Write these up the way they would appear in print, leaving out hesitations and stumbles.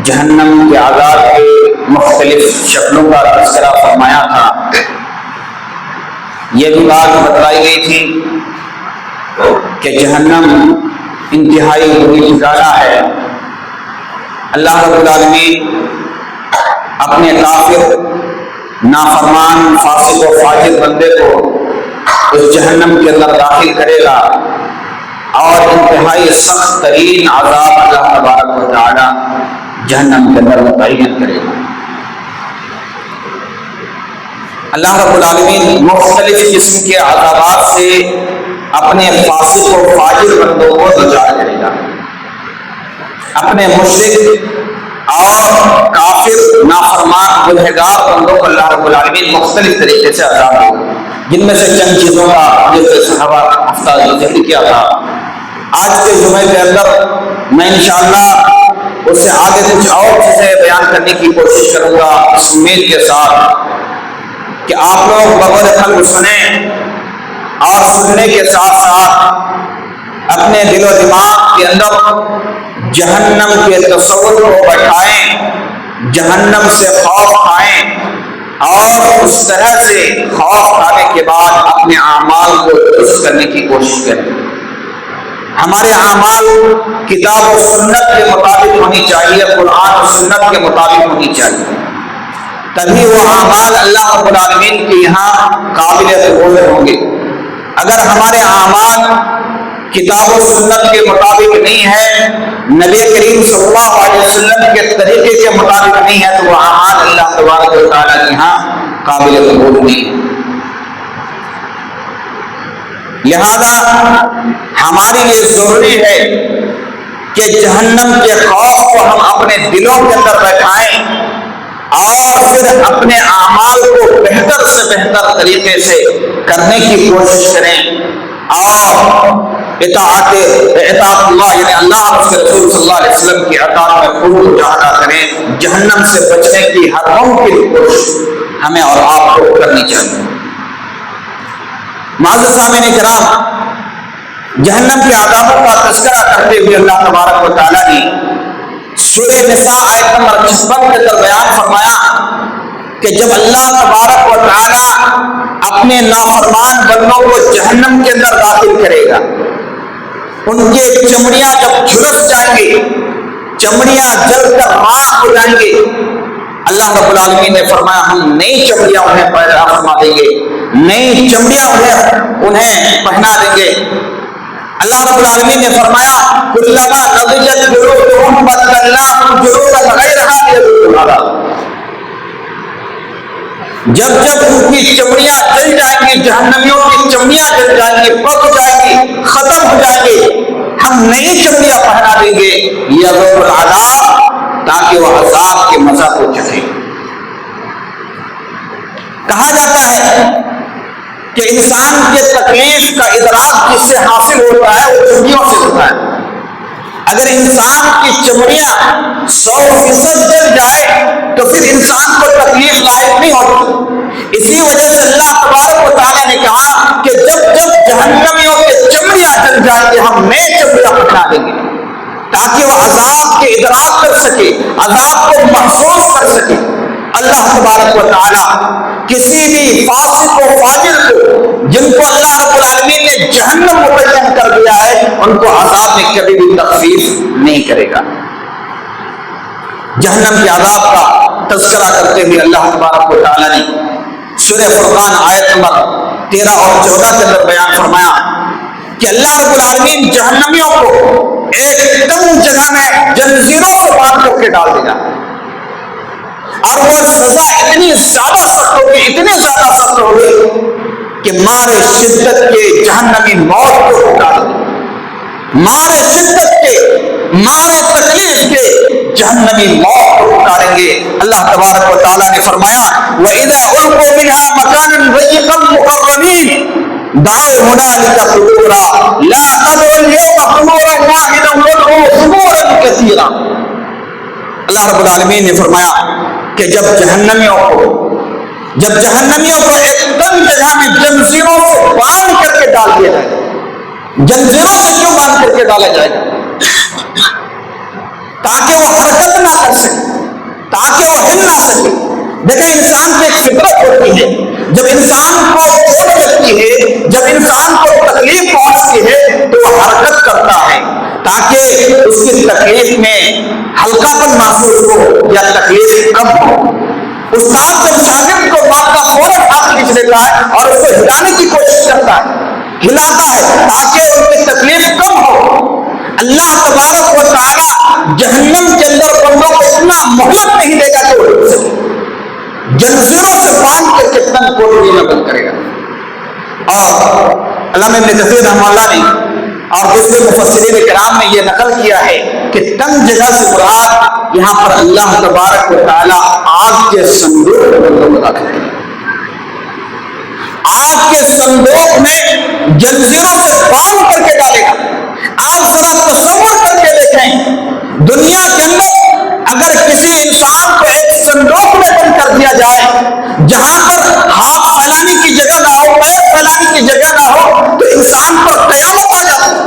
جہنم کے عذاب کے مختلف شکلوں کا تذکرہ فرمایا تھا۔ یہ بھی بات بتلائی گئی تھی کہ جہنم انتہائی بری ٹھکانہ ہے۔ اللہ رب العالمین اپنے کافر، نافرمان، فاسق و فاجر بندے کو اس جہنم کے اندر داخل کرے گا اور انتہائی سخت ترین عذاب اللہ تبارک و تعالی جہنم کے اندر متعین کرے گا۔ اللہ رب العالمین مختلف قسم کے عذابات سے اپنے فاسق و فاجر بندوں کو دوچار کرے گا۔ اپنے مشرک اور کافر، نافرمان، گنہگار بندوں کو اللہ رب العالمین مختلف طریقے سے عذاب دے گا، جن میں سے چند چیزوں کا جیسے صحابہ ہفتہ ذکر کیا تھا۔ آج کے جمعے کے اندر میں انشاءاللہ اس سے آگے کچھ اور چیزیں بیان کرنے کی کوشش کروں گا، اس امید کے ساتھ کہ آپ لوگ بغور قلب سنیں اور سننے کے ساتھ ساتھ اپنے دل و دماغ کے اندر جہنم کے تصور کو بٹھائیں، جہنم سے خوف کھائیں اور اس طرح سے خوف کھانے کے بعد اپنے اعمال کو درست کرنے کی کوشش کریں۔ ہمارے اعمال کتاب و سنت کے مطابق ہونی چاہیے، قرآن و سنت کے مطابق ہونی چاہیے، تبھی وہ اعمال اللہ رب العالمین کے یہاں قابل قبول ہوں گے۔ اگر ہمارے اعمال کتاب و سنت کے مطابق نہیں ہے، نبی کریم صلی اللہ علیہ وسلم کے طریقے کے مطابق نہیں ہے، تو وہ اعمال اللہ تبارک و تعالیٰ کے یہاں قابل قبول نہیں ہے۔ لہذا ہمارے لیے ضروری ہے کہ جہنم کے خوف کو ہم اپنے دلوں کے اندر بیٹھائیں اور پھر اپنے اعمال کو بہتر سے بہتر طریقے سے کرنے کی کوشش کریں اور اطاعت اللہ یعنی اللہ اور اس کے رسول صلی اللہ علیہ وسلم کی اطاعت میں خوب مجاہدہ کریں۔ جہنم سے بچنے کی ہر ممکن کوشش ہمیں اور آپ کو کرنی چاہیے۔ معزز سامعین کرام، جہنم کے عذابوں کا تذکرہ کرتے ہوئے اللہ تبارک و تعالیٰ نے سورہ نساء آیت نمبر 56 کے اندر بیان فرمایا کہ جب اللہ تبارک و تعالیٰ اپنے نافرمان بندوں کو جہنم کے اندر داخل کرے گا، ان کے چمڑیاں جب جھلس جائیں گے، چمڑیاں جل کر راکھ ہو جائیں گے، اللہ رب العالمین نے فرمایا ہم نئی چمڑیاں انہیں پیدا فرما دیں گے، نئی چمڑیاں انہیں پہنا دیں گے۔ اللہ رب العالمین نے فرمایا کلما نضجت جلودہم بدلناہم جلودا غیرہا لیذوقوا العذاب، جب جب ان کی چمڑیاں جل جائیں گی، جہنمیوں کی چمڑیاں جل جائیں گی، پک جائیں گی، ختم ہو جائیں گی، ہم نئی چمڑیاں پہنا دیں گے لیذوقوا العذاب، تاکہ وہ عذاب کے مزہ کو چکھیں۔ کہا جاتا ہے کہ انسان کے تکلیف کا ادراک جس سے حاصل ہوتا ہے وہ چمڑیوں سے ہوتا ہے۔ اگر انسان کی چمڑیاں 100% جل جائے تو پھر انسان کو تکلیف لاحق نہیں ہوتی۔ اسی وجہ سے اللہ تبارک و تعالیٰ نے کہا کہ جب جب جہنمیوں کے چمڑیاں جل جائیں گے ہم نئے چمڑیاں پہنا دیں گے، تاکہ وہ عذاب کے ادراک کر سکے، عذاب کو محسوس کر سکے۔ اللہ تبارک و تعالیٰ کسی بھی فاسق و فاجر کو جن کو اللہ رب العالمین نے جہنم متعین کر دیا ہے ان کو عذاب میں کبھی بھی تخفیف نہیں کرے گا۔ جہنم کے عذاب کا تذکرہ کرتے ہوئے اللہ تبارک و تعالیٰ نے سورہ فرقان آیت نمبر 13 اور 14 کے اندر بیان فرمایا کہ اللہ رب العالمین جہنمیوں کو ایک تنگ جگہ میں جنزیروں سے باندھ کر کے ڈال دے گا، اور وہ سزا اتنی زیادہ سخت ہوگی، اتنی زیادہ سخت ہوگی کہ مارے شدت کے جہنمی موت کو اٹھا دے، مارے شدت کے، مارے تکلیف کے جہنمی موت کو اٹھاریں گے۔ اللہ تبارک و تعالیٰ نے فرمایا وَإِذَا أُلْقُوا مِنْهَا مَكَانًا ضَيِّقًا مُقَرَّنِينَ دَعَوْا هُنَالِكَ ثُبُورًا لَا تَدْعُوا الْيَوْمَ ثُبُورًا وَاحِدًا وَادْعُوا ثُبُورًا كَثِيرًا۔ اللہ رب العالمین نے فرمایا کہ جب جہنمیوں کو ایک تنگ جگہ میں جنزیروں سے باندھ کر کے ڈال دیا جائے گا۔ جنزیروں سے کیوں باندھ کر کے ڈالا جائے گا؟ تاکہ وہ حرکت نہ کر سکے، ہوتی ہے، جب انسان کو چوٹ لگتی ہے، جب انسان کو تکلیف پہنچتی ہے تو وہ حرکت کرتا ہے تاکہ اس کی تکلیف میں ہلکا پن محسوس ہو یا تکلیف کم ہو۔ استاد جب شاگرد کو بات کا فوراً ہاتھ کھینچ لیتا ہے اور اس کو ہلانے کی کوشش کرتا ہے، ہلاتا ہے تاکہ ان کی تکلیف کم ہو۔ اللہ تبارک و تعالی جہنم کے اندر بندوں کو اتنا مہلت نہیں دے گا کہ جنزیروں سے باندھ کر کے تن کو بھی نقل کرے گا۔ اور علامہ ابن کثیر رحمہ اللہ نے اور دوسرے مفسرین کرام نے یہ نقل کیا ہے کہ تنگ جگہ سے مراد یہاں پر اللہ تبارک و تعالی آگ کے صندوق میں بندوں کو داخل کرے گا۔ آگ کے صندوق میں جنزیروں سے باندھ کر کے ڈالے گا۔ آپ ذرا تصور کر کے دیکھیں، دنیا کے اندر اگر کسی انسان کو ایک صندوق میں بند کر دیا جائے جہاں پر ہاتھ پھیلانے کی جگہ نہ ہو، پیر پھیلانے کی جگہ نہ ہو، تو انسان پر قیامت آ جاتی ہے۔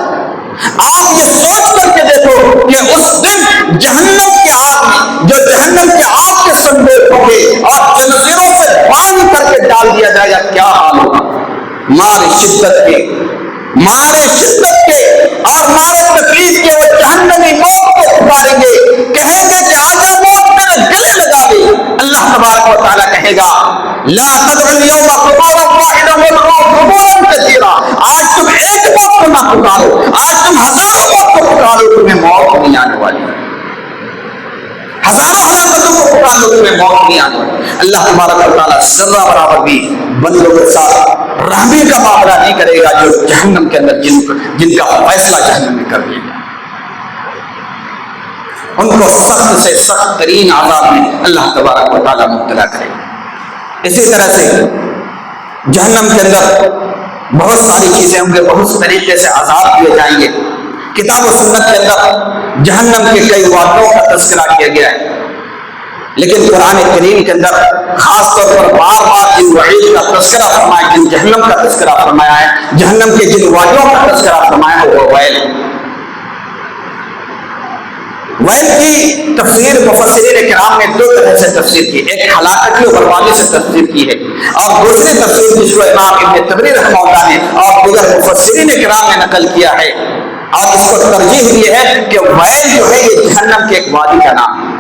آپ یہ سوچ کر کے دیکھو کہ اس دن جہنم کے آگ میں جو جہنم کے آگ کے صندوق ہوں گے اور جنزیروں سے باندھ کر کے ڈال دیا جائے گا، کیا حال ہوگا؟ مارے شدت کے اور مارے تکلیف کے وہ جہنمی موت کو پکاریں گے، کہیں گے کہ آجا موت میرے گلے لگا دے۔ اللہ تبارک و تعالیٰ کہے گا لا تدعوا اليوم قبورا واحدا وادعوا قبورا كثيرا، آج تم ایک موت کو نہ پکارو، آج تم ہزاروں موت کو پکارو، تمہیں موت نہیں آنے والی۔ ہزاروں ہلاکتوں کو پکار لو، تمہیں موت نہیں آنے والی۔ اللہ تبارک و تعالیٰ ذرہ برابر بھی بندوں کے ساتھ رحمی کا معاملہ نہیں کرے گا جو جہنم کے اندر جن کا فیصلہ جہنم میں کر دیا گیا، ان کو سخت سے سخت ترین عذاب میں اللہ تبارک و تعالیٰ مبتلا کرے گا۔ اسی طرح سے جہنم کے اندر بہت ساری چیزیں ہوں گے، بہت سے طریقے سے عذاب دیے جائیں گے۔ کتاب و سنت کے اندر جہنم کے کئی واقعوں کا تذکرہ کیا گیا ہے، لیکن قرآن کریم کے اندر خاص طور پر بار بار جن وعید کا تذکرہ فرمایا، جن جہنم کا تذکرہ فرمایا ہے، جہنم کے جن وعدوں کا تذکرہ فرمایا ہے، وہ ویل کی تفسیر مفسرین کرام نے دو طرح سے تفسیر کی، ایک ہلاکت و بربادی سے تفسیر کی ہے، اور دوسری تفسیر جس کو امام ابن طبری رحمہ اللہ نے اور دیگر مفسرین کرام نے نقل کیا ہے، اور اس کو ترجیح دی ہے کہ ویل جو ہے یہ جہنم کے ایک وادی کا نام ہے۔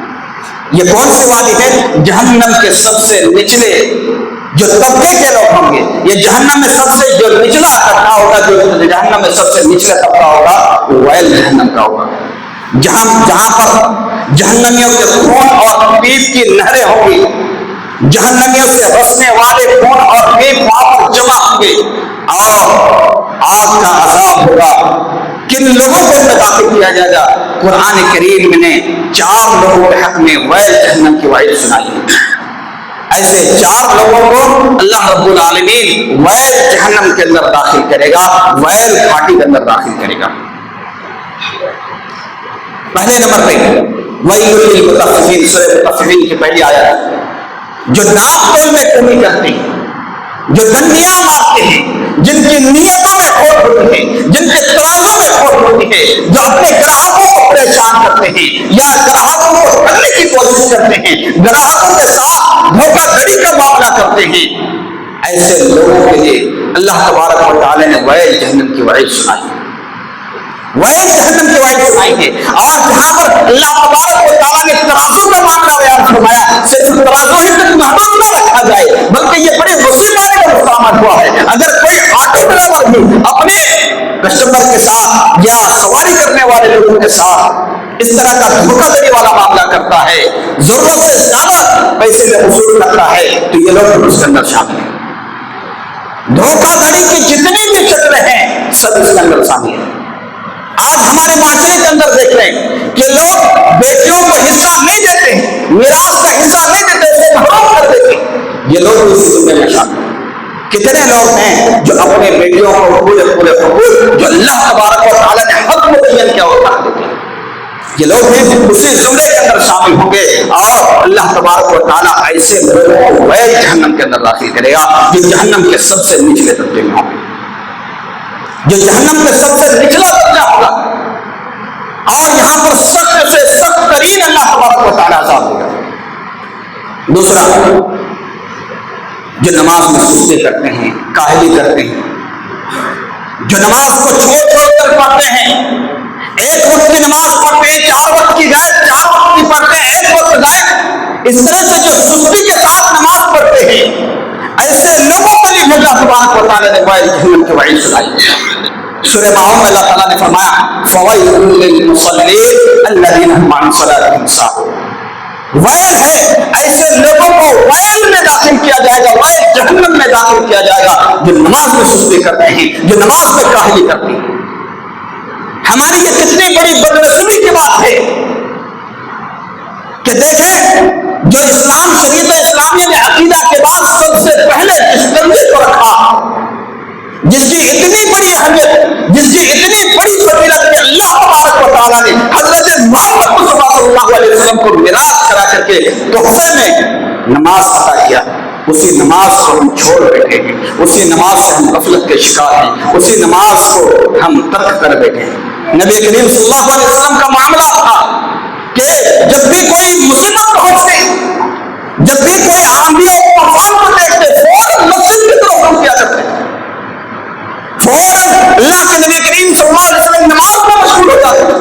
یہ کون سی وادی ہے؟ جہنم کے سب سے نچلے جو طبقے کے لوگ ہوں گے، یہ جہنم میں سب سے جو نچلا طبقہ ہوگا، جو جہنم میں سب سے نچلا طبقہ ہوگا، وہ ویل جہنم کا ہوگا، جہاں پر جہنمیوں کے خون اور پیپ کی نہریں ہوں گی، جہنمیوں سے رسنے والے خون اور پیپ وہاں پر جمع ہوں گے، اور آگ کا عذاب ہوگا۔ کن لوگوں کو داخل کیا جائے گا؟ قرآن کریم نے 4 لوگوں کے حق میں ویل جہنم کی وعید سنائی ہے۔ ایسے 4 لوگوں کو اللہ رب العالمین ویل جہنم کے اندر داخل کرے گا، ویل گھاٹی کے اندر داخل کرے گا۔ پہلے نمبر پہ ویل للمطففین، سورہ مطففین کی پہلی آیت، جو ناپ تول میں کمی کرتے ہیں، جو دنیا مارتے ہیں، جن کی نیتوں میں کھوٹ ہوتی ہے، جن کے ترازوں میں کھوٹ ہوتی ہے، جو اپنے گراہکوں کو پریشان کرتے ہیں یا گراہکوں کو ٹھگنے کی کوشش کرتے ہیں، گراہکوں کے ساتھ دھوکہ دھڑی کا معاملہ کرتے ہیں، ایسے لوگوں کے لیے اللہ تبارک و تعالی نے ویل جہنم کی وعید سنائی ہے، ویل جہنم کی وعید سنائی ہے۔ اور جہاں پر اللہ تبارک و تعالی نے ترازو کا معاملہ بیان فرمایا، صرف ترازو ہی تک محدود نہ رکھا جائے، بلکہ یہ بڑے وسیع کا مستعمل ہوا ہے۔ اگر کوئی آٹو ڈرائیور بھی اپنے کسٹمر کے ساتھ یا سواری کرنے والے لوگوں کے ساتھ اس طرح کا دھوکہ دھڑی والا معاملہ کرتا ہے، ضرورت سے زیادہ پیسے میں وصول کرتا ہے، تو یہ لوگ اس کے اندر شامل ہیں۔ دھوکہ دھڑی کی جتنی بھی شکلیں ہیں سب اس کے اندر شامل ہیں۔ آج ہمارے معاشرے کے اندر دیکھ رہے ہیں کہ لوگ بیٹیوں کو حصہ نہیں دیتے ہیں، میراث کا حصہ نہیں دیتے، اسے محروم کر دیتے ہیں، یہ لوگ اس زمرے میں شامل ہیں۔ کتنے لوگ ہیں جو اپنے بیٹیوں کو پورے حقوق جو اللہ تبارک و تعالی نے حق متعین کیا ہوتا دیتے ہیں، یہ لوگ ہیں اسی زمرے کے اندر شامل ہوں گے، اور اللہ تبارک و تعالی ایسے لوگوں کو ویل جہنم کے اندر داخل کرے گا جو جہنم کے سب سے نچلے طبقے میں ہوں گے، جو جہنم کے سب سے نچلا درجہ ہوگا، اور یہاں پر سخت سے سخت ترین اللہ تبارک و تعالی عذاب ہوگا۔ دوسرا، جو نماز میں سستی کرتے ہیں، کاہلی کرتے ہیں، جو نماز کو چھوڑ چھوڑ کر پڑھتے ہیں، ایک وقت کی نماز پڑھتے ہیں، 4 وقت کی غائب، 4 وقت کی پڑھتے ہیں، 1 وقت غائب، اس طرح سے جو سستی کے ساتھ نماز پڑھتے ہیں، ایسے لوگوں پر بھی اللہ تبارک و تعالیٰ نے وائل جہنم کی وعید سنائی۔ سورہ معون میں اللہ تعالیٰ نے فرمایا فوائل للمصلین الذین هم عن صلاتهم ساہون، ویل ہے ایسے لوگوں کو ویل میں داخل کیا جائے گا، ویل جہنم میں داخل کیا جائے گا جو نماز میں سستی کرتے ہیں، جو نماز میں کاہلی کرتے ہیں۔ ہماری یہ کتنی بڑی بدنصیبی کی بات ہے کہ دیکھیں جو اسلام شریعت اسلامیہ نے عقیدہ کے بعد سب سے پہلے جس درجے کو رکھا، جس کی اتنی بڑی اہمیت، جس کی اتنی بڑی فضیلت کہ اللہ تبارک و تعالیٰ نے حضرت محمد مصطفیٰ صلی اللہ علیہ وسلم کو میراث کرا کر کے تحفے میں نماز عطا کیا، اسی نماز کو ہم چھوڑ بیٹھے ہیں، اسی نماز سے ہم غفلت کے شکار ہیں، اسی نماز کو ہم ترک کر بیٹھے ہیں۔ نبی کریم صلی اللہ علیہ وسلم کا معاملہ تھا کہ جب بھی کوئی مصیبت پہنچتی، جب بھی کوئی آندھی اور طوفان کو دیکھتے، فوراً مسجد کی طرف رجوع کیا کرتے، فوراً اللہ کے نبی کریم صلی اللہ علیہ وسلم نماز میں مشغول ہو جاتے تھے۔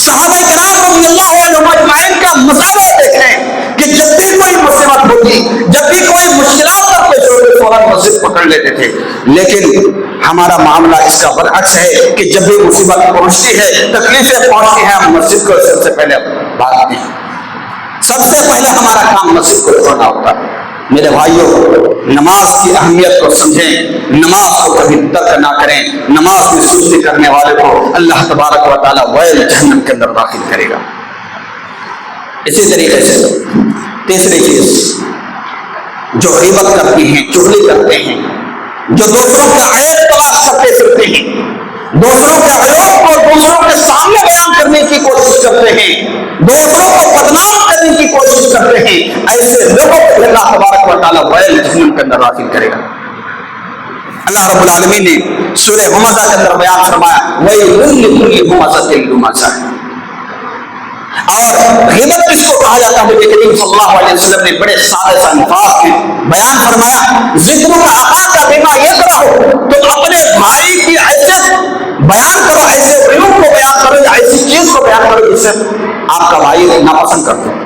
صحابہ کرام رضی اللہ عنہم اجمعین کا مسئلہ دیکھیں کہ جب بھی کوئی مصیبت ہوتی، جب بھی کوئی مشکلات پر پیش ہوتی، فوراً مسجد پکڑ لیتے تھے۔ لیکن ہمارا معاملہ اس کا برعکس ہے کہ جب بھی مصیبت پہنچتی ہے، تکلیفیں پہنچتی ہیں، ہم مسجد کو سب سے پہلے بھاگتے ہیں، سب سے پہلے ہمارا کام مسجد کو چھوڑنا ہوتا ہے۔ میرے بھائیوں، نماز کی اہمیت کو سمجھیں، نماز کو کبھی ترک نہ کریں۔ نماز میں سستی کرنے والے کو اللہ تبارک و تعالیٰ ویل جہنم کے اندر داخل کرے گا۔ اسی طریقے سے تیسری چیز، جو غیبت کرتی ہیں، چغلی کرتے ہیں، جو دوسروں کا عیب تلاش کرتے پھرتے ہیں، دوسروں کے عیوب کو دوسروں کے سامنے بیان کرنے کی کوشش کرتے ہیں، دوسروں کو بدنام کرنے کی کوشش کرتے ہیں، ایسے لوگوں کو اللہ تبارک و تعالیٰ ویل جہنم کے اندر داخل کرے گا۔ اللہ رب العالمین نے سورہ ہمزہ کے اندر بیان فرمایا وَيْلٌ لِكُلِّ هُمَزَةٍ لُمَزَةٍ، اور غیبت کس کو کہا جاتا ہے؟ نبی کریم صلی اللہ علیہ وسلم نے بڑے سادے سے الفاظ میں بیان فرمایا ذکر اخاک بما یکرہ، تو اپنے بھائی کی حیثیت بیان کرو، ایسے عیوب کو بیان کرو، ایسی چیز کو بیان کرو جسے آپ کا بھائی ناپسند کرتے ہیں۔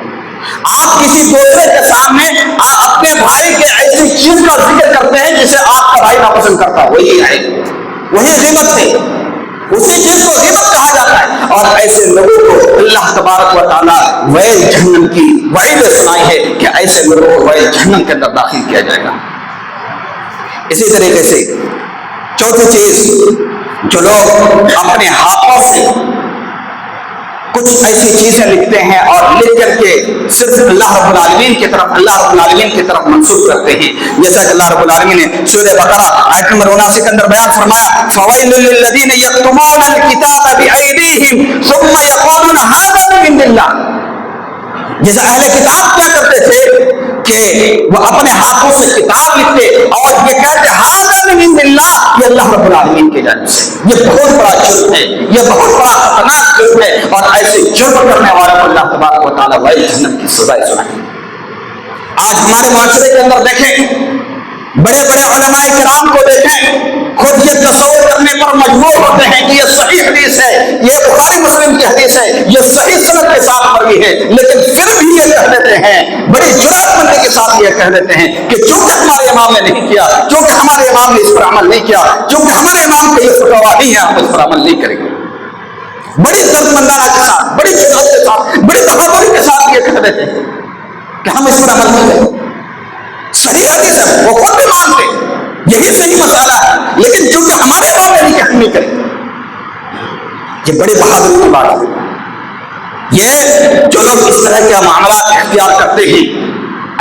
آپ کسی دوسرے کے سامنے اپنے بھائی کے ایسی چیز کا ذکر کرتے ہیں جسے آپ کا بھائی ناپسند کرتا ہے، وہی ہے، وہی غیبت ہے، اسی چیز کو غیبت کہا جاتا ہے۔ اور ایسے لوگوں کو اللہ تبارک و تعالیٰ ویل جہنم کی وعید سنائی ہے کہ ایسے لوگوں کو ویل جہنم کے اندر داخل کیا جائے گا۔ اسی طریقے سے چوتھی چیز، جو لوگ اپنے ہاتھوں سے کچھ ایسی چیزیں لکھتے ہیں اور لکھ کر کے صرف اللہ رب العالمین کی طرف منسوب کرتے ہیں، جیسا کہ اللہ رب العالمین نے سورہ بقرہ آیت نمبر 79 کے اندر بیان فرمایا فَوَيْلٌ لِّلَّذِينَ يَكْتُمُونَ الْكِتَابَ بِأَيْدِيهِمْ ثُمَّ يَقُولُونَ هَٰذَا مِنْ عِندِ اللَّهِ، جیسا اہل کتاب کیا کرتے تھے کہ وہ اپنے ہاتھوں سے کتاب لکھتے اور یہ کہتے ہَٰذَا مِنْ عِندِ اللَّهِ، یہ اللہ رب العالمین کی جانب سے۔ یہ بہت بڑا جرم ہے، یہ بہت بڑا خطرناک جرم ہے، اور ایسے جرم کرنے والوں کو اللہ تبارک و تعالیٰ ویل جہنم کی سزا سنائے۔ آج ہمارے معاشرے کے اندر دیکھیں، بڑے بڑے علماء کرام کو دیکھیں، خود یہ تصور کرنے پر مجبور ہوتے ہیں کہ یہ صحیح حدیث ہے، یہ بخاری مسلم کی حدیث ہے، یہ صحیح سند کے ساتھ مروی ہے، لیکن پھر بھی یہ کہہ دیتے ہیں، بڑی جرأت مندی کے ساتھ یہ کہہ دیتے ہیں کہ چونکہ ہمارے امام نے نہیں کیا، چونکہ ہمارے امام نے اس پر عمل نہیں کیا، چونکہ ہمارے امام کا یہ فتویٰ نہیں ہے، ہم اس پر عمل نہیں کریں گے۔ بڑی دردمندانہ کے ساتھ، بڑی جرأت کے ساتھ، بڑی بہادری کے ساتھ یہ کہہ دیتے ہیں کہ ہم اس پر عمل نہیں کریں۔ صحیح حدیث ہے، وہ خود بھی مانتے یہی صحیح مسئلہ ہے، لیکن چونکہ ہمارے امام نے نہیں کہ ہم نہیں کریں۔ یہ بڑی بہادری کی بات ہے۔ یہ جو لوگ اس طرح کے معاملات اختیار کرتے ہیں،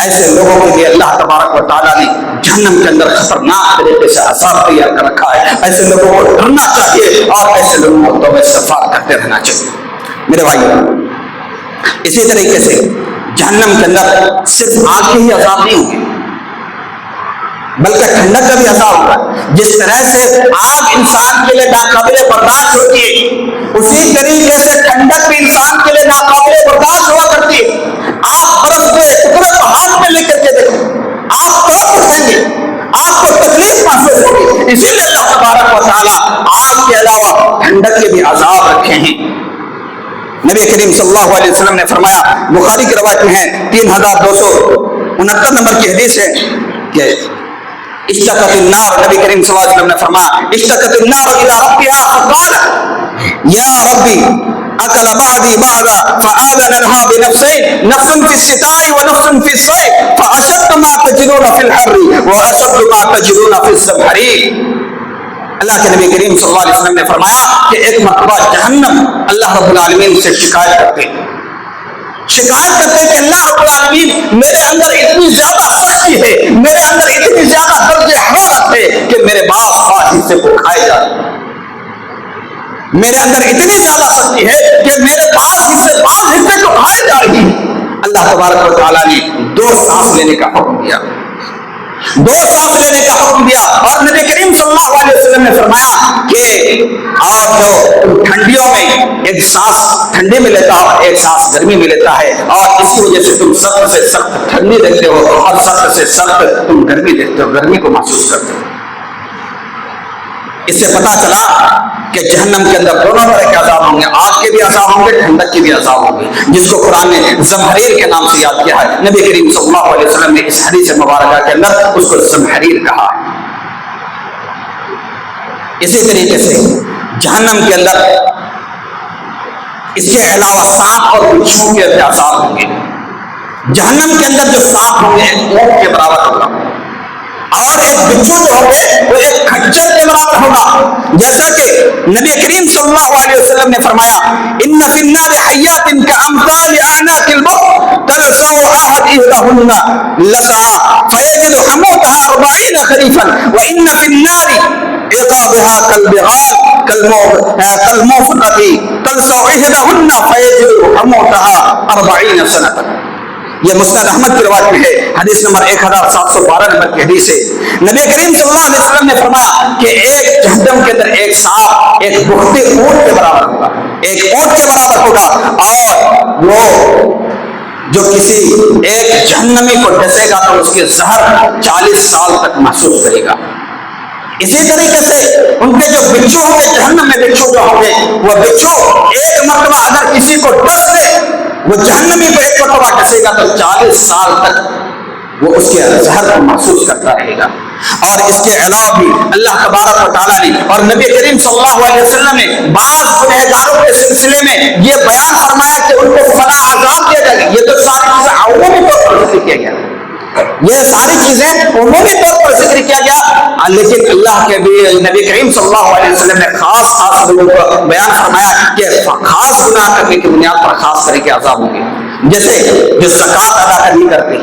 ایسے لوگوں کے لیے اللہ تبارک و تعالیٰ نے جہنم کے اندر خطرناک طریقے سے عذاب تیار کر رکھا ہے۔ ایسے لوگوں کو ڈرنا چاہیے اور ایسے لوگوں کو توبہ استغفار کرتے رہنا چاہیے۔ میرے بھائی، اسی طریقے سے جہنم کے اندر صرف آگ کے ہی عذاب نہیں ہوگی، بلکہ ٹھنڈک کا بھی عذاب ہوگا۔ جس طرح سے آگ انسان کے لیے ناقابل برداشت ہوتی ہے، اسی طریقے سے ٹھنڈک بھی انسان کے لیے ناقابل برداشت ہوا کرتی ہے۔ آپ برف کے ٹکڑے کو ہاتھ میں لے کر کے دیکھیں، آپ تڑپ نبی کریم صلی اللہ علیہ وسلم نے فرمایا، بخاری کی روایت میں ہے 3269 نمبر کی حدیث ہے کہ اشتقت النار، نبی کریم صلی اللہ علیہ وسلم نے فرمایا اشتقت النار الى ربها فقالت یا ربی اکل بعضی بعضا فآذن لها بنفسین، نفس فی الشتاء ونفس فی الصیف فاشد ما تجدون فی الحر واشد ما تجدون فی الزمہریر۔ اللہ کے نبی کریم صلی اللہ علیہ وسلم نے فرمایا کہ ایک مرتبہ جہنم اللہ رب العالمین سے شکایت کرتے کہ اللہ رب العالمین میرے اندر اتنی زیادہ سختی ہے، میرے اندر اتنی زیادہ درجہ حرارت ہے کہ میرے باپ خواہ حصے کو کھائے جا رہے ہیں، میرے اندر اتنی زیادہ سختی ہے کہ میرے باپ حصے کو کھائے جا رہی ہیں۔ اللہ تبارک و تعالیٰ نے 2 سانس لینے کا حکم دیا، 2 سانس لینے کا حکم دیا، اور نبی کریم صلی اللہ علیہ وسلم نے فرمایا کہ اور جو ٹھنڈیوں میں ایک سانس ٹھنڈی میں لیتا ہو، ایک سانس گرمی میں لیتا ہے، اور اس کی وجہ سے تم سخت سے سخت ٹھنڈی دیکھتے ہو اور سخت سے سخت تم گرمی دیکھتے ہو، گرمی کو محسوس کرتے ہو۔ اس سے پتا چلا کہ جہنم کے اندر دونوں طرح کے عذاب ہوں گے، آگ کے بھی عذاب ہوں گے، ٹھنڈک کے بھی عذاب ہوں گے، جس کو قرآن نے زمہریر کے نام سے یاد کیا ہے۔ نبی کریم صلی اللہ علیہ وسلم نے اس حدیث مبارکہ کے اندر اس کو زمہریر کہا ہے۔ اسی طریقے سے جہنم کے اندر اس کے علاوہ سانپ اور بچھو کے عذاب ہوں گے۔ جہنم کے اندر جو سانپ ہوں گے ایک اونٹ کے برابر ہوگا، اور ایک بچھو جو ہوں گے وہ ایک کھچر کے برابر ہوگا، جیسا کہ نبی کریم صلی اللہ علیہ وسلم نے فرمایا ان فی النار حیات کامثال اعناق البقر تلسع احد احدهن لسعا فیجد حموتها 40 خریفا وان فی النار عقابها كالبغال كالموفقة تلسع احدهن فيجد حموتها 40 سنة۔ یہ مسند احمد کی روایت میں ہے، حدیث نمبر 1712 نمبر کی حدیث ہے۔ نبی کریم صلی اللہ علیہ وسلم نے فرمایا کہ ایک جہنم کے اندر ایک سانپ ایک بہتے اونٹ کے برابر ہوگا، ایک اونٹ کے برابر ہوگا، اور وہ جو کسی ایک جہنمی کو ڈسے گا تو اس کے زہر 40 سال تک محسوس کرے گا۔ اسی طریقے سے ان کے جو بچھو ہوں گے، جہنم میں بچھو جو ہوں گے، وہ بچھو ایک مرتبہ اگر کسی کو ڈس دے، وہ جہنمی کو ایک مرتبہ ڈسے گا تو 40 سال تک وہ اس کے زہر کو محسوس کرتا رہے گا۔ اور اس کے علاوہ بھی اللہ تبارک و تعالیٰ نے اور نبی کریم صلی اللہ علیہ وسلم نے بعض گنہگاروں کے سلسلے میں یہ بیان فرمایا کہ ان کو فلاں عذاب دیا جائے گا۔ یہ تو ساری چیزیں عمومی طور پر ذکر کیا گیا، یہ ساری چیزیں عمومی طور پر ذکر کیا گیا، لیکن اللہ کے نبی کریم صلی اللہ علیہ وسلم نے خاص لوگوں کو بیان فرمایا کہ خاص گناہ کرنے کی بنیاد پر خاص طرح کے عذاب ہوں گے۔ جیسے جو زکوٰۃ ادا نہیں کرتے،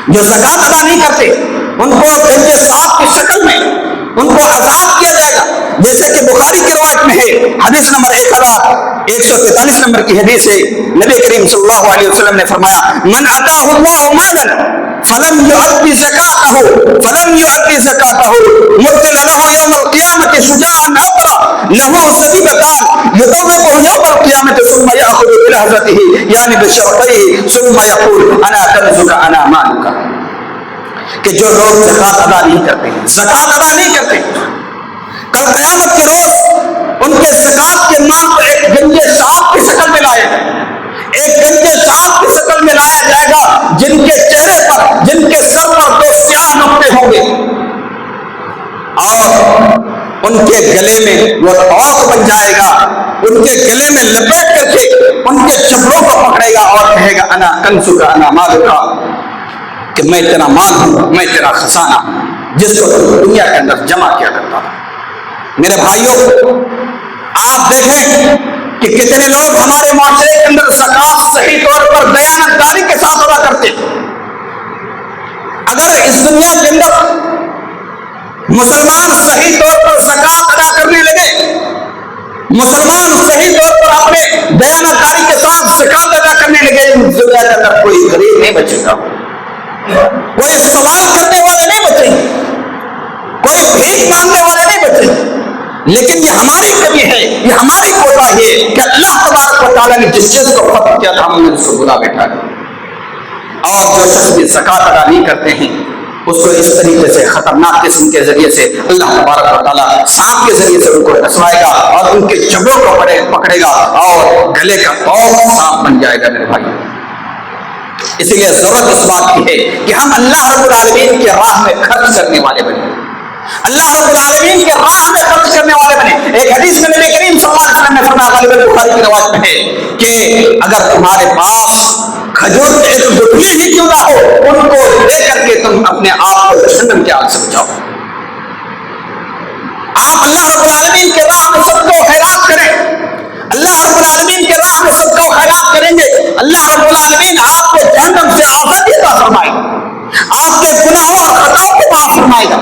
جو زکوٰۃ ادا نہیں کرتے ان کو گنج صاف کی شکل میں ان کو عذاب کیا جائے گا، جیسے کہ بخاری کی روایت میں ہے، حدیث نمبر 1143 نمبر کی حدیث ہے۔ نبی کریم صلی اللہ علیہ وسلم نے فرمایا من اتاہ اللہ مالا فلم يؤدي زكاته مثل له يوم القيامة شجاعا أبرا له سبيبتان يطوقه يوم القيامة ثم يأخذ بلهزته يعني بشرطيه ثم يقول أنا كنزك أنا مالك۔ کہ جو لوگ زکوٰۃ ادا نہیں کرتے، زکوٰۃ ادا نہیں کرتے، کل قیامت کے روز ان کے زکوٰۃ کے مال کو ایک گنجے صاف کی شکل میں لایا جائے گا، ایک گنجے صاف کی شکل میں لایا جائے گا، جن کے چہرے پر، جن کے سر پر 2 سیاہ نقطے ہوں گے، اور ان کے گلے میں وہ توق بن جائے گا، ان کے گلے میں لپیٹ کر کے ان کے چپڑوں کو پکڑے گا اور کہے گا انا کنزک انا مالک، کہ میں تیرا مال ہوں، میں تیرا خزانہ ہوں، جس کو دنیا کے اندر جمع کیا کرتا تھا۔ میرے بھائیوں، آپ دیکھیں کہ کتنے لوگ ہمارے معاشرے کے اندر زکوٰۃ صحیح طور پر دیانتداری کے ساتھ ادا کرتے ہیں۔ اگر اس دنیا کے اندر مسلمان صحیح طور پر زکوٰۃ ادا کرنے لگے، مسلمان صحیح طور پر اپنے دیانتداری کے ساتھ زکوٰۃ ادا کرنے لگے، اس دنیا کے اندر کوئی غریب نہیں بچے گا، کوئی سوال کرنے والے نہیں بچیں گے، کوئی بھیک مانگنے والے نہیں بچیں گے۔ لیکن یہ ہماری کمی ہے، یہ ہماری کوتاہی ہے کہ اللہ تبارک و تعالیٰ نے جس چیز کو ختم کیا تھا ہم نے اس کو بلا بیٹھا ہے۔ اور جو شخص بھی زکوٰۃ ادا نہیں کرتے ہیں اس کو اس طریقے سے خطرناک قسم کے ذریعے سے اللہ تبارک و تعالیٰ سانپ کے ذریعے سے ان کو ڈسوائے گا اور ان کے جبڑوں کو پکڑے گا اور گلے کا توق سانپ بن جائے گا میرے بھائی. اسی لیے ضرورت اس بات کی ہے کہ ہم اللہ رب العالمین کی راہ میں خرچ کرنے والے بنے. اللہ رب العالمین کے راہ میں خرچ کرنے والے بنے. ایک حدیث میں نبی کریم صلی اللہ علیہ وسلم نے فرمایا، غالباً بخاری کی روایت میں ہے کہ اگر تمہارے پاس کھجور کے ایک گٹھلی ہی کیوں نہ ہو، ان کو لے کر کے تم اپنے آپ کو جہنم کے آگ سے بچاؤ. آپ اللہ رب العالمین کے راہ میں صدقہ و خیرات کریں. اللہ رب العالمین کے راہ میں صدقہ و خیرات کریں گے، اللہ رب العالمین آپ کو جہنم سے آزادی عطا فرمائے گا، آپ کے گناہوں اور خطاؤں کو معاف فرمائے گا.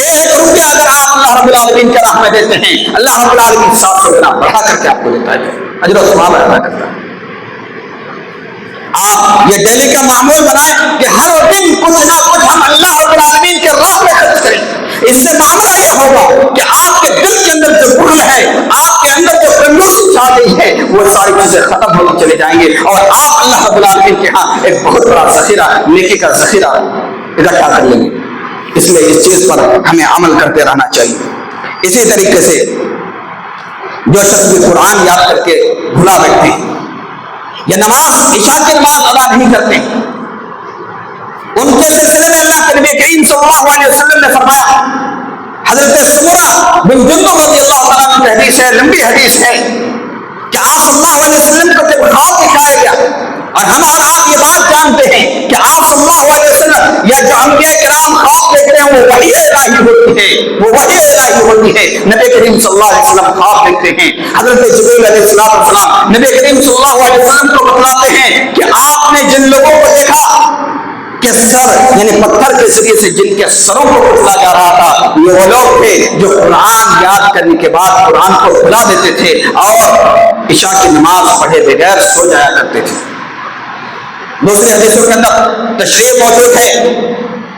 1 روپیہ اگر آپ اللہ رب العالمین کے راہ میں دیتے ہیں، اللہ رب العالمین 700 گنا بڑھا کر کے آپ کو دیتا ہے، اجر و ثواب ادا کرتا ہے. آپ یہ ڈیلی کا معمول بنائیں کہ ہر دن کچھ نہ کچھ ہم اللہ رب العالمین کے راہ میں خرچ کریں. اس سے معاملہ یہ ہوگا کہ آپ کے دل کے اندر جو بخل ہے، آپ کے اندر جو کنجوسی چھا گئی ہے، وہ ساری چیزیں ختم ہوتی چلے جائیں گے اور آپ اللہ رب العالمین کے ہاں ایک بہت بڑا ذخیرہ، نیکی کا ذخیرہ اکٹھا کر لیں گے. اس لیے اس چیز پر ہمیں عمل کرتے رہنا چاہیے. اسی طریقے سے جو شخص بھی قرآن یاد کر کے بھلا بیٹھتے ہیں یا نماز، عشاء کی نماز ادا نہیں کرتے، ان کے سلسلے میں اللہ کے نبی کریم صلی اللہ علیہ وسلم نے فرمایا، حضرت سمرہ بن جندب رضی اللہ تعالیٰ عنہ کی حدیث ہے، لمبی حدیث ہے، کہ آپ صلی اللہ علیہ وسلم کو جب خواب دکھایا گیا، اور ہم اور آپ یہ بات جانتے ہیں کہ آپ صلی اللہ علیہ وسلم یا جو انبیاء کرام خواب دیکھتے ہیں وہ وحی الہی ہوتی ہے، وہ وحی الہی ہوتی ہے. نبی کریم صلی اللہ علیہ وسلم خواب دیکھتے ہیں، حضرت جبریل علیہ السلام نبی کریم صلی اللہ علیہ وسلم کو بتلاتے ہیں کہ آپ نے جن لوگوں کو دیکھا کہ سر یعنی پتھر کے ذریعے سے جن کے سروں کو کچلا جا رہا تھا، یہ وہ لوگ تھے جو قرآن یاد کرنے کے بعد قرآن کو بھلا دیتے تھے اور عشاء کی نماز پڑھے بغیر سو جایا کرتے تھے. دوسری حدیثوں کے اندر تشریح موجود ہے،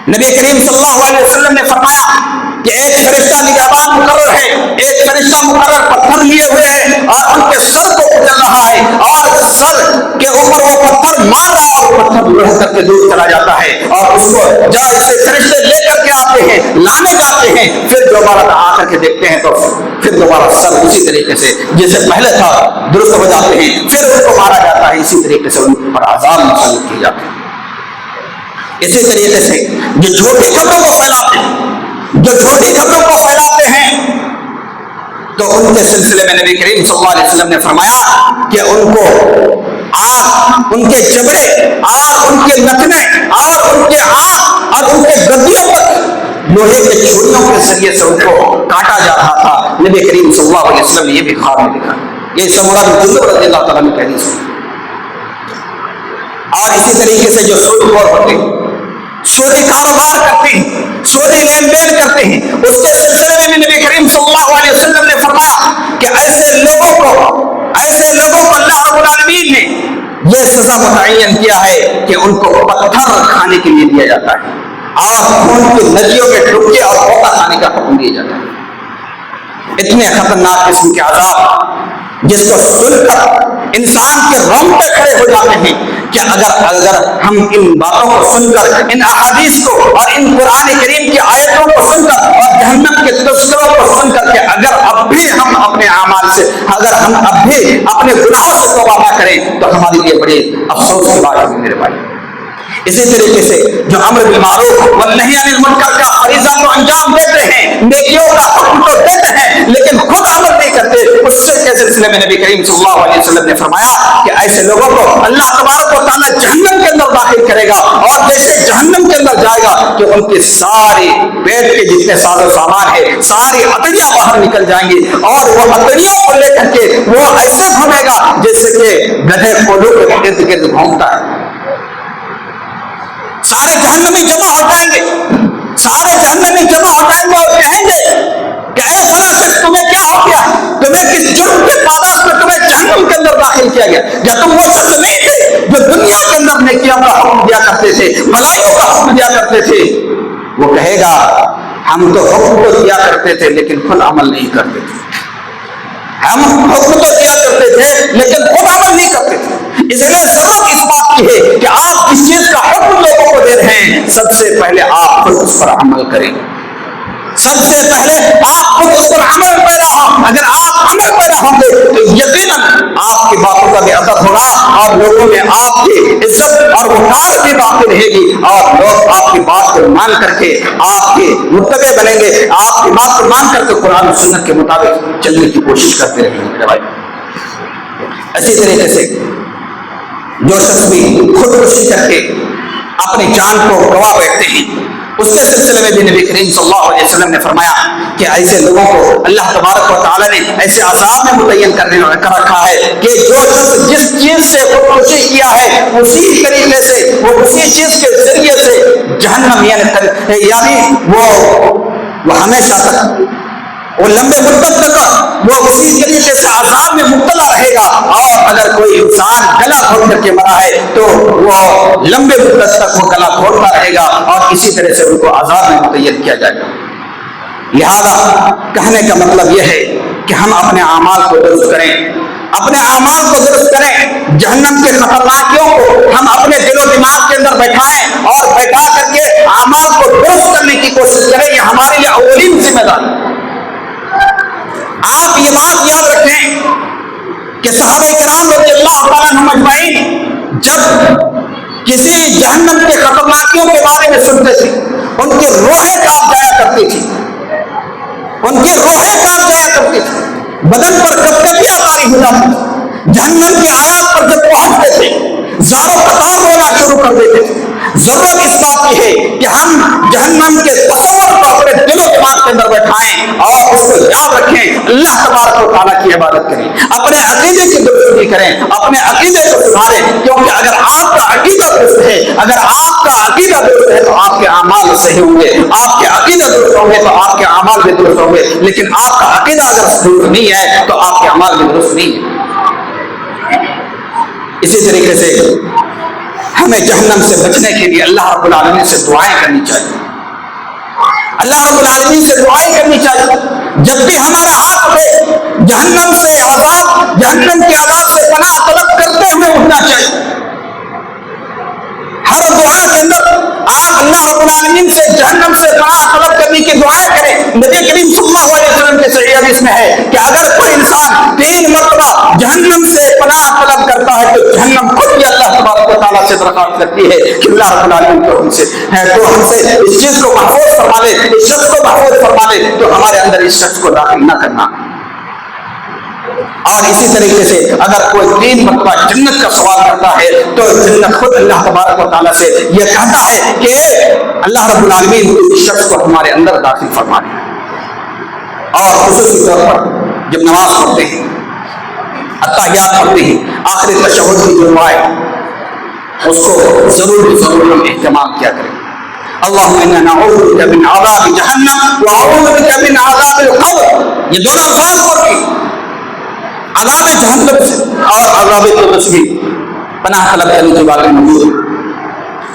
نبی کریم صلی اللہ علیہ وسلم نے فرمایا کہ ایک فرشتہ نگہبان مقرر ہے، ایک فرشتہ مقرر پتھر لیے ہوئے ہے اور ان کے سر کو کچل رہا ہے اور سر کے اوپر وہ پتھر مار رہا ہے اور پتھر رہ کر کے دور چلا جاتا ہے اور اس کو جب اسے فرشتے لے کر کے آتے ہیں، لانے جاتے ہیں، پھر دوبارہ آ کر کے دیکھتے ہیں تو پھر دوبارہ سر اسی طریقے سے جیسے پہلے تھا درست ہو جاتے ہیں، پھر ان کو مارا جاتا ہے، اسی طریقے سے ان پر عذاب مسلط کیے جاتے ہیں. اسی طریقے سے جو جھوٹی خبروں کو پھیلاتے ہیں، جو جھوٹی خبروں کو پھیلاتے ہیں، تو ان کے سلسلے میں نبی کریم صلی اللہ علیہ وسلم نے فرمایا کہ ان کو آگ، ان کے جبڑے اور ان کے نتنے اور ان کے آنکھ اور ان کے گدیوں پر لوہے کے چھریوں کے ذریعے سے ان کو کاٹا جا رہا تھا. نبی کریم صلی اللہ علیہ وسلم نے یہ بھی خواب میں دیکھا. یہ سمرہ بن جندب رضی اللہ تعالیٰ عنہ کی حدیث ہے. اور اسی طریقے سے جو سود خور ہوتے ہیں، سودی کاروبار کرتے ہیں، سودی لین دین کرتے ہیں، اس کے سلسلے میں نبی کریم صلی اللہ علیہ وسلم نے فرمایا کہ ایسے لوگوں کو اللہ رب العالمین نے یہ سزا متعین کیا ہے کہ ان کو پتھر کھانے کے لیے دیا جاتا ہے اور خون کی ندیوں کے ڈبکے اور غوطہ کھانے کا حکم دیا جاتا ہے. اتنے خطرناک قسم کے عذاب جس کو سن کر انسان کے رونگٹے کھڑے ہو جاتے ہیں کہ اگر ہم ان باتوں کو سن کر، ان احادیث کو اور ان قرآن کریم کی آیتوں کو سن کر اور جہنم کے تذکروں کو سن کر کے اگر اب بھی ہم اپنے اعمال سے، اگر ہم اب بھی اپنے گناہوں سے توبہ نہ کریں تو ہمارے لیے بڑے افسوس کی بات ہے میرے بھائی. اسی طریقے سے جو امر بالمعروف والنہی عن المنکر کا فریضہ تو انجام دیتے ہیں، نیکیوں کا حکم تو دیتے ہیں، لیکن خود عمل نہیں کرتے، اس سے کے سلسلے میں نبی کریم صلی اللہ علیہ وسلم نے فرمایا کہ ایسے لوگوں کو اللہ تبارک و تعالیٰ جہنم کے اندر داخل کرے گا اور جیسے جہنم کے اندر جائے گا کہ ان کے سارے پیٹ کے جتنے ساز و سامان ہے، ساری اتڑیاں باہر نکل جائیں گی اور وہ اتڑیوں کو لے کر کے وہ ایسے گھومے گا جیسے کہ گدھے پولو کے ارد گرد گھومتا ہے. سارے جہنمی جمع ہو جائیں گے، سارے جہنمی جمع ہو جائیں گے اور کہیں گے کہ اے فلاں شخص تمہیں کیا ہو گیا، تمہیں کس جرم کے پاداش میں تمہیں جہنم کے اندر داخل کیا گیا؟ کیا تم وہ شخص نہیں تھے جو دنیا کے اندر نیکیوں کا حکم دیا کرتے تھے، بھلائیوں کا حکم دیا کرتے تھے؟ وہ کہے گا ہم تو حکم تو دیا کرتے تھے لیکن خود عمل نہیں کرتے تھے، ہم حکم تو دیا کرتے تھے لیکن خود عمل نہیں کرتے تھے. اس لیے ضرورت اس بات کی ہے کہ آپ جس چیز کا حکم لوگوں کو دے رہے ہیں سب سے پہلے آپ خود اس پر عمل کریں. سب سے پہلے آپ خود اس پر عمل پیرا ہوں. اگر آپ عمل پیرا ہوں گے تو یقیناً آپ کی باتوں کا بھی اثر ہوگا اور لوگوں میں آپ کی عزت اور وقار بھی باقی رہے گی اور لوگ آپ کی بات کو مان کر کے آپ کے متبع بنیں گے. آپ کی بات کو مان کر کے قرآن و سنت کے مطابق چلنے کی کوشش کرتے رہیں گے میرے بھائی. اسی طریقے سے جو شخص بھی خودکشی کر کے اپنی جان کو گوا بیٹھتے ہیں اس کے سلسلے میں بھی نبی کریم صلی اللہ علیہ وسلم نے فرمایا کہ ایسے لوگوں کو اللہ تبارک و تعالیٰ نے ایسے عذاب میں متعین کر رکھا ہے کہ جو شخص جس چیز سے خودکشی کیا ہے اسی طریقے سے وہ اسی چیز کے ذریعے سے جہنم یعنی وہ ہمیشہ تک وہ لمبے مدت تک وہ اسی طریقے سے عذاب میں مبتلا رہے گا. اور اگر کوئی انسان گلا گھونٹ کر کے مرا ہے تو وہ لمبے مدت تک وہ گلا گھونٹتا رہے گا اور اسی طرح سے ان کو عذاب میں متعین کیا جائے گا. لہذا کہنے کا مطلب یہ ہے کہ ہم اپنے اعمال کو درست کریں, اپنے اعمال کو درست کریں. جہنم کے خطرناکیوں کو ہم اپنے دل و دماغ کے اندر بیٹھائیں اور بیٹھا کر کے اعمال کو درست کرنے کی کوشش کریں. یہ ہمارے لیے اولین ذمہ داری. آپ یہ بات یاد رکھیں کہ صحابہ کرام رضی اللہ تعالیٰ عنہم اجمعین جب کسی جہنم کے خطرناکیوں کے بارے میں سنتے تھے ان کی روحیں کانپ جایا کرتی تھی, ان کی روحیں کانپ جایا کرتی تھی, بدن پر کپکپیاں طاری ہو جاتی تھی. جہنم کی آیات پر جب پہنچتے تھے زاروں قطار رونا شروع کر دیتے تھے. ضرورت اس بات کی ہے کہ ہم جہنم کے تصور کو اپنے دل و دماغ کے اندر بیٹھائیں اور اس کو یاد رکھیں. اللہ تبارک و تعالیٰ کی عبادت کریں, اپنے عقیدے کی درستی کریں, اپنے عقیدے کو سدھاریں. کیونکہ اگر آپ کا عقیدہ درست ہے, اگر آپ کا عقیدہ درست ہے تو آپ کے اعمال صحیح ہوں گے. آپ کے عقیدہ درست ہوں گے تو آپ کے اعمال بھی درست ہوں گے. لیکن آپ کا عقیدہ اگر درست نہیں ہے تو آپ کے اعمال بھی درست نہیں ہے. اسی طریقے سے ہمیں جہنم سے بچنے کے لیے اللہ رب العالمین سے دعائیں کرنی چاہیے. اللہ رب العالمین سے دعائیں کرنی چاہیے. جب بھی ہمارا ہاتھ اٹھے جہنم سے عذاب, جہنم کے عذاب سے پناہ طلب کرتے ہوئے اٹھنا چاہیے. ہر دعا کے اندر آپ اللہ رب العالمین سے جہنم سے پناہ طلب کرنے کی دعائیں کریں. نبی کریم صلی اللہ علیہ وسلم کے صحیح حدیث میں ہے کہ اگر کوئی انسان 3 مرتبہ جہنم سے پناہ طلب کرتا ہے تو جہنم خود بھی اللہ تبارک و تعالیٰ سے درخواست کرتی ہے کہ اللہ رب العالمین کو ہم سے اس چیز کو محفوظ فرما لے, اس شخص کو محفوظ فرما لے, تو ہمارے اندر اس شخص کو داخل نہ کرنا. اور اسی طریقے سے اگر کوئی 3 مرتبہ جنت کا سوال کرتا ہے تو جنت خود اللہ تبارک و تعالیٰ سے یہ کہتا ہے کہ اللہ رب العالمین اس شخص کو ہمارے اندر داخل فرما لے. اور خصوصی طور پر جب نماز پڑھتے ہیں, اتحیات پڑھتے ہیں, آخری تشہد کی جو دعا ہے اس کو ضرور ہم اہتمام کیا کریں. اللہم انا نعوذ بک من عذاب جہنم واعوذ بک من عذاب القبر. یہ دونوں الفاظ پڑھیں, عذاب جہنم سے اور عذاب قبر سے پناہ طلب کرنے کی باتیں موجود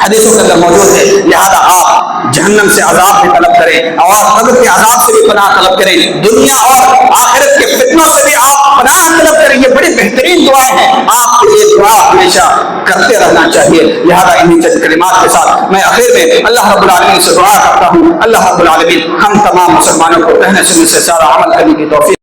حدیثوں کے اندر موجود ہے. لہذا آپ جہنم سے عذاب بھی طلب کریں اور قبر کے عذاب سے بھی پناہ طلب کریں. دنیا اور آخرت کے فتنوں سے بھی آپ پناہ طلب کریں. یہ بڑی بہترین دعائیں ہیں, آپ کو یہ دعا ہمیشہ کرتے رہنا چاہیے. لہذا انہی چند کلمات کے ساتھ میں آخر میں اللہ رب العالمین سے دعا کرتا ہوں, اللہ رب العالمین ہم تمام مسلمانوں کو کہنے سننے سے سارا عمل کرنے کی توفیق